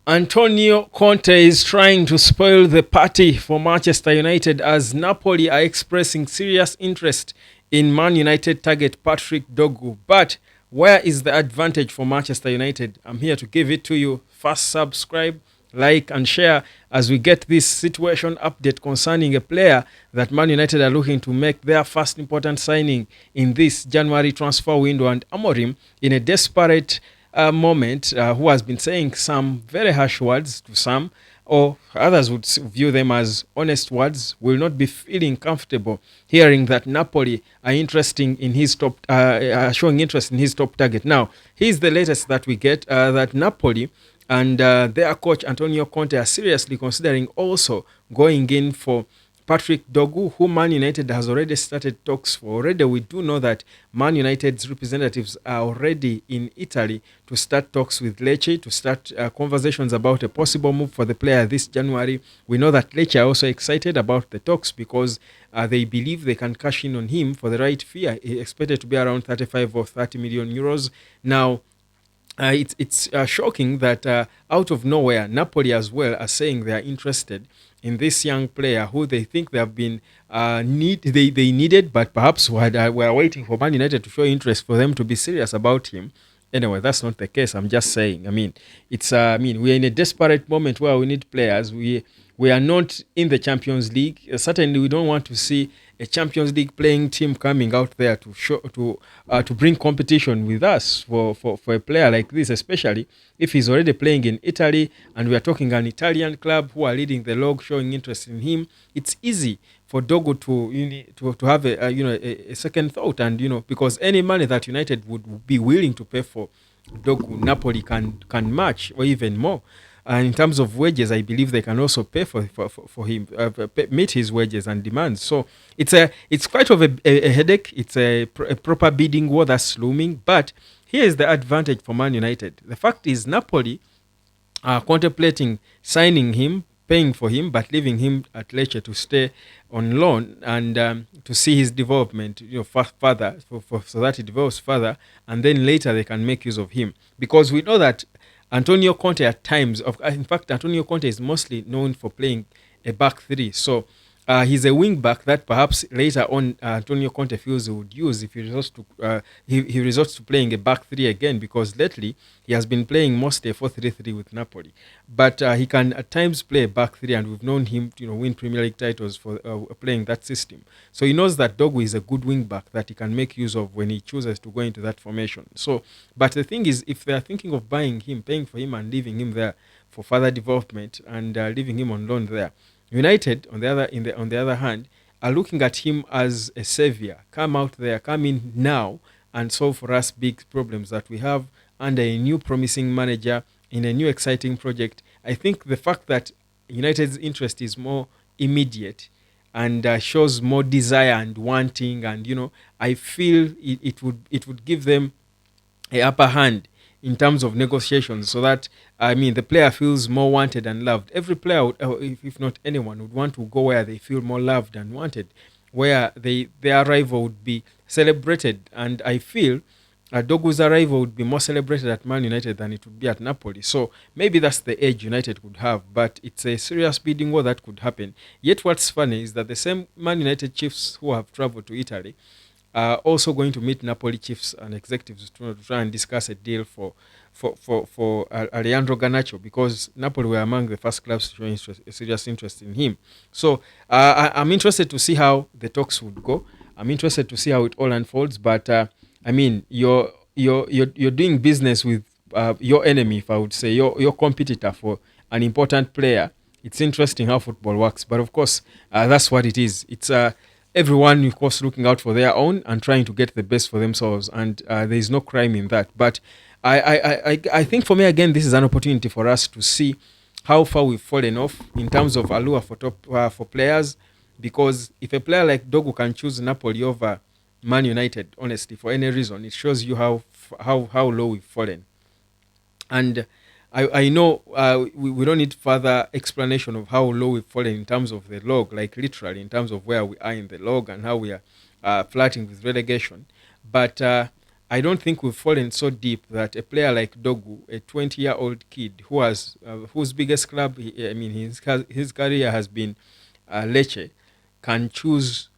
Antonio Conte is trying to spoil the party for Manchester United as Napoli are expressing serious interest in Man United target Patrick Dorgu. But where is the advantage for Manchester United? I'm here to give it to you. First, subscribe, like, and share as we get this situation update concerning a player that Man United are looking to make their first important signing in this January transfer window. And Amorim, in a desperate moment, who has been saying some very harsh words to some, or others would view them as honest words, will not be feeling comfortable hearing that Napoli are interesting in his top, showing interest in his top target. Now, here's the latest that we get, that Napoli and their coach Antonio Conte are seriously considering also going in for Patrick Dorgu, who Man United has already started talks for. Already, we do know that Man United's representatives are already in Italy to start talks with Lecce, to start conversations about a possible move for the player this January. We know that Lecce are also excited about the talks because they believe they can cash in on him for the right fee. Expected to be around 35 or 30 million euros. Now, it's shocking that out of nowhere, Napoli as well are saying they are interested in this young player who they think they have been they needed, but perhaps were waiting for Man United to show interest for them to be serious about him. Anyway, that's not the case. I'm just saying. I mean, we're in a desperate moment where we need players. We are not in the Champions League. Certainly, we don't want to see a Champions League playing team coming out there to bring competition with us for a player like this, especially if he's already playing in Italy and we are talking an Italian club who are leading the log, showing interest in him. It's easy for Dogo to have a second thought, and because any money that United would be willing to pay for Dogu, Napoli can match or even more. And in terms of wages, I believe they can also pay for him, meet his wages and demands. So it's quite of a headache. It's a proper bidding war that's looming. But here is the advantage for Man United. The fact is, Napoli are contemplating signing him, paying for him, but leaving him at Lecce to stay on loan and to see his development, further, so that he develops further, and then later they can make use of him. Because we know that Antonio Conte at times, in fact, Antonio Conte is mostly known for playing a back three. So he's a wing back that perhaps later on Antonio Conte feels he would use if he resorts to playing a back three again, because lately he has been playing mostly a 4-3-3 with Napoli. But he can at times play a back three, and we've known him to win Premier League titles for playing that system. So he knows that Dogu is a good wing back that he can make use of when he chooses to go into that formation. So, but the thing is, if they are thinking of buying him, paying for him, and leaving him there for further development and leaving him on loan there, United, on the other hand, are looking at him as a savior. Come out there, come in now, and solve for us big problems that we have under a new promising manager in a new exciting project. I think the fact that United's interest is more immediate and shows more desire and wanting, and I feel it would give them a upper hand in terms of negotiations, so that the player feels more wanted and loved. Every player, if not anyone, would want to go where they feel more loved and wanted, where their arrival would be celebrated. And I feel Dogu's arrival would be more celebrated at Man United than it would be at Napoli. So maybe that's the edge United could have, but it's a serious bidding war that could happen. Yet what's funny is that the same Man United chiefs who have traveled to Italy are also going to meet Napoli chiefs and executives to try and discuss a deal for Alejandro Garnacho, because Napoli were among the first clubs showing serious interest in him. So I'm interested to see how the talks would go. I'm interested to see how it all unfolds. But you're doing business with your enemy, if I would say, your competitor for an important player. It's interesting how football works, but of course that's what it is. It's everyone, of course, looking out for their own and trying to get the best for themselves, and there is no crime in that. But I think for me, again, this is an opportunity for us to see how far we've fallen off in terms of allure for players. Because if a player like Dogu can choose Napoli over Man United, honestly, for any reason, it shows you how low we've fallen. And I know we don't need further explanation of how low we've fallen in terms of the log, like literally in terms of where we are in the log and how we are flirting with relegation. But I don't think we've fallen so deep that a player like Dorgu, a 20-year-old kid whose biggest club, his career has been Lecce, can choose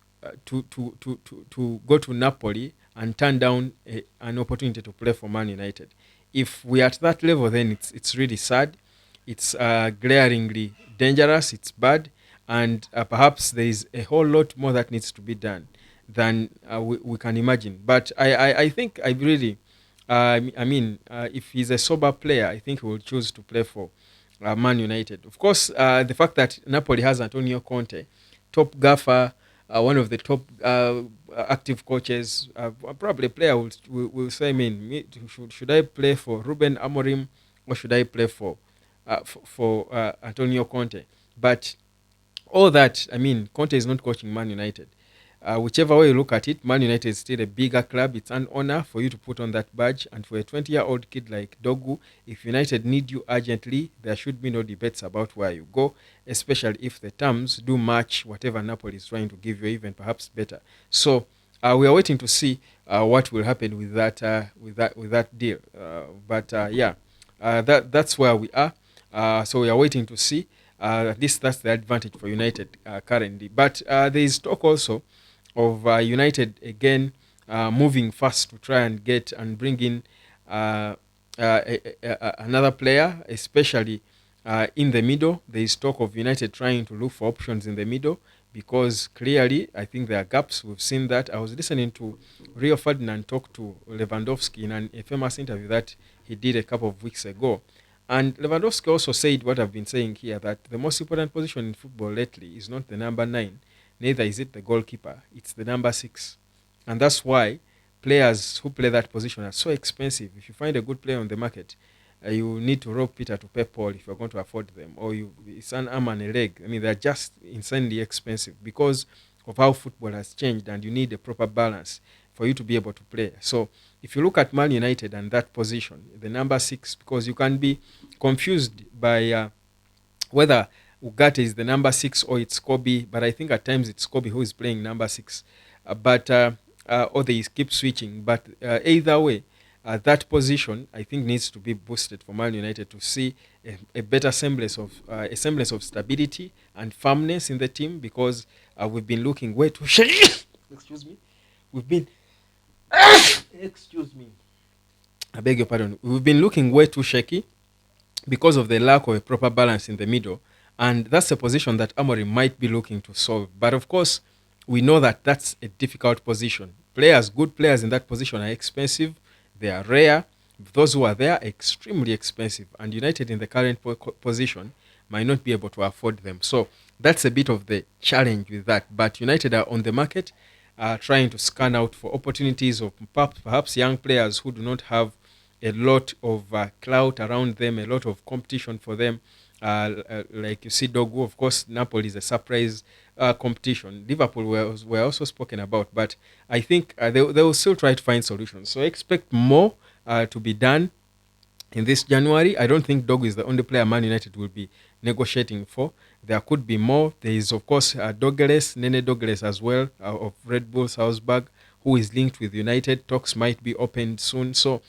to go to Napoli and turn down an opportunity to play for Man United. If we're at that level, then it's really sad. It's glaringly dangerous. It's bad, and perhaps there is a whole lot more that needs to be done than we can imagine. But I think I really, if he's a sober player, I think he will choose to play for Man United. Of course, the fact that Napoli has Antonio Conte, top gaffer, one of the top active coaches, probably a player will say, should I play for Ruben Amorim or should I play for Antonio Conte? But all that, Conte is not coaching Man United. Whichever way you look at it, Man United is still a bigger club. It's an honor for you to put on that badge. And for a 20-year-old kid like Dorgu, if United need you urgently, there should be no debates about where you go, especially if the terms do match whatever Napoli is trying to give you, even perhaps better. So we are waiting to see what will happen with that deal. That's where we are. So we are waiting to see. At least that's the advantage for United currently. But there is talk also of United again moving fast to try and get and bring in another player, especially in the middle. There is talk of United trying to look for options in the middle because clearly I think there are gaps. We've seen that. I was listening to Rio Ferdinand talk to Lewandowski in a famous interview that he did a couple of weeks ago. And Lewandowski also said what I've been saying here, that the most important position in football lately is not the number 9, neither is it the goalkeeper, it's the number 6. And that's why players who play that position are so expensive. If you find a good player on the market, you need to rob Peter to pay Paul if you're going to afford them, or it's an arm and a leg. They're just insanely expensive because of how football has changed, and you need a proper balance for you to be able to play. So if you look at Man United and that position, the number 6, because you can be confused by whether Ugarte is the number 6 or it's Kobe, but I think at times it's Kobe who is playing number 6. Or they keep switching. But either way, that position I think needs to be boosted for Man United to see a better semblance of stability and firmness in the team, because we've been looking way too shaky. Excuse me. We've been excuse me. I beg your pardon. We've been looking way too shaky because of the lack of a proper balance in the middle. And that's a position that Amorim might be looking to solve. But of course, we know that that's a difficult position. Good players in that position are expensive. They are rare. Those who are there are extremely expensive. And United in the current position might not be able to afford them. So that's a bit of the challenge with that. But United are on the market trying to scan out for opportunities of perhaps young players who do not have a lot of clout around them, a lot of competition for them. Like you see Dorgu, of course, Napoli is a surprise competition. Liverpool were also spoken about, but I think they will still try to find solutions. So I expect more to be done in this January. I don't think Dorgu is the only player Man United will be negotiating for. There could be more. There is, of course, Nene Douglas as well, of Red Bull Salzburg, who is linked with United. Talks might be opened soon. So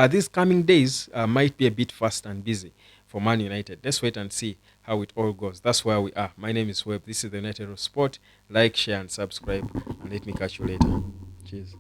these coming days might be a bit fast and busy for Man United. Let's wait and see how it all goes. That's where we are. My name is Webb. This is the United of Sport. Like, share, and subscribe. And let me catch you later. Cheers.